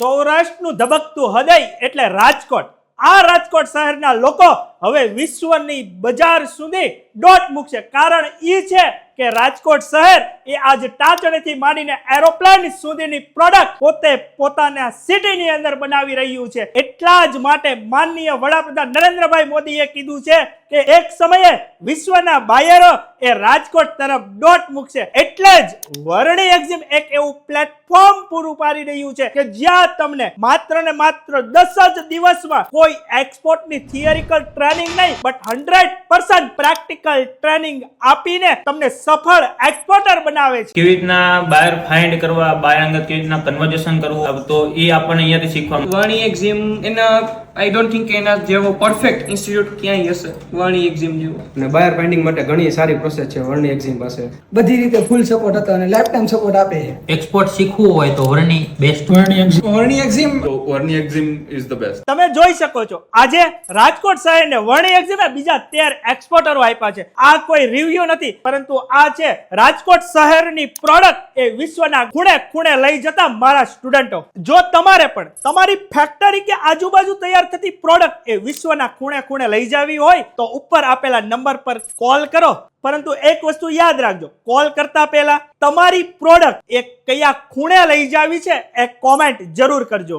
સૌરાષ્ટ્રનું ધબકતું હૃદય એટલે રાજકોટ. આ રાજકોટ શહેરના લોકો હવે વિશ્વની બજાર સુધી દોટ મૂકશે. કારણ એ છે કે રાજકોટ શહેર એ આજ ટાચણીથી માંડીને એરોપ્લેન સુધીની પ્રોડક્ટ પોતે પોતાના સિટીની અંદર બનાવી રહ્યું છે. એટલા જ માટે માનનીય વડાપ્રધાન નરેન્દ્રભાઈ મોદીએ કીધું છે કે એક સમયે વિશ્વના બાયરો એ રાજકોટ તરફ દોટ મૂકશે. એટલે જ વર્ણી એક્ઝિમ એક એવું પ્લેટફોર્મ પૂરું પાડી રહ્યું છે કે જ્યાં તમને માત્ર ને માત્ર 10 જ દિવસમાં કોઈ એક્સપોર્ટની થિયરિકલ ટ્રેનિંગ નહીં બટ 100% પ્રેક્ટિકલ ટ્રેનિંગ આપીને તમને સફળ એક્સપોર્ટર બનાવે છે. કેવી રીતના બાયર ફાઇન્ડ કરવા, બાયર અંગત કેવી રીતના કન્વર્ઝેશન કરવું, તો એ આપણને અહીંયાથી શીખવા મળે. વર્ણી એક્ઝિમ એના આઈ ડોન્ટ થિંક એના જેવો પરફેક્ટ ઇન્સ્ટિટ્યૂટ ક્યાંય હશે વર્ણી એક્ઝિમ જેવો. અને બાયર ફાઇન્ડિંગ માટે ઘણી સારી પ્રોસેસ છે વર્ણી એક્ઝિમ પાસે. બધી રીતે ફૂલ સપોર્ટ હતો અને લાઈફ ટાઈમ સપોર્ટ આપે છે. એક્સપોર્ટ શીખવું હોય તો Varni best. Varni Exim Varni Exim is the best. તમે જોઈ શકો છો આજે રાજકોટ શહેરને વર્ણી એક્ઝિમે બીજા 13 એક્સપોર્ટરો આપ્યા છે. આ કોઈ રિવ્યુ નથી, પરંતુ આ છે રાજકોટ શહેરની પ્રોડક્ટ એ વિશ્વના ખૂણે ખૂણે લઈ જતા મારા સ્ટુડન્ટો. જો તમારે પણ તમારી ફેક્ટરી કે આજુબાજુ તૈયાર થતી પ્રોડક્ટ એ વિશ્વના ખૂણે ખૂણે લઈ જવી હોય તો ઉપર આપેલા નંબર પર કોલ કરો. પરંતુ એક વસ્તુ યાદ રાખજો, કોલ કરતા પહેલા તમારી પ્રોડક્ટ એ કયા ખૂણે લઈ જાવી છે એ કોમેન્ટ જરૂર કરજો.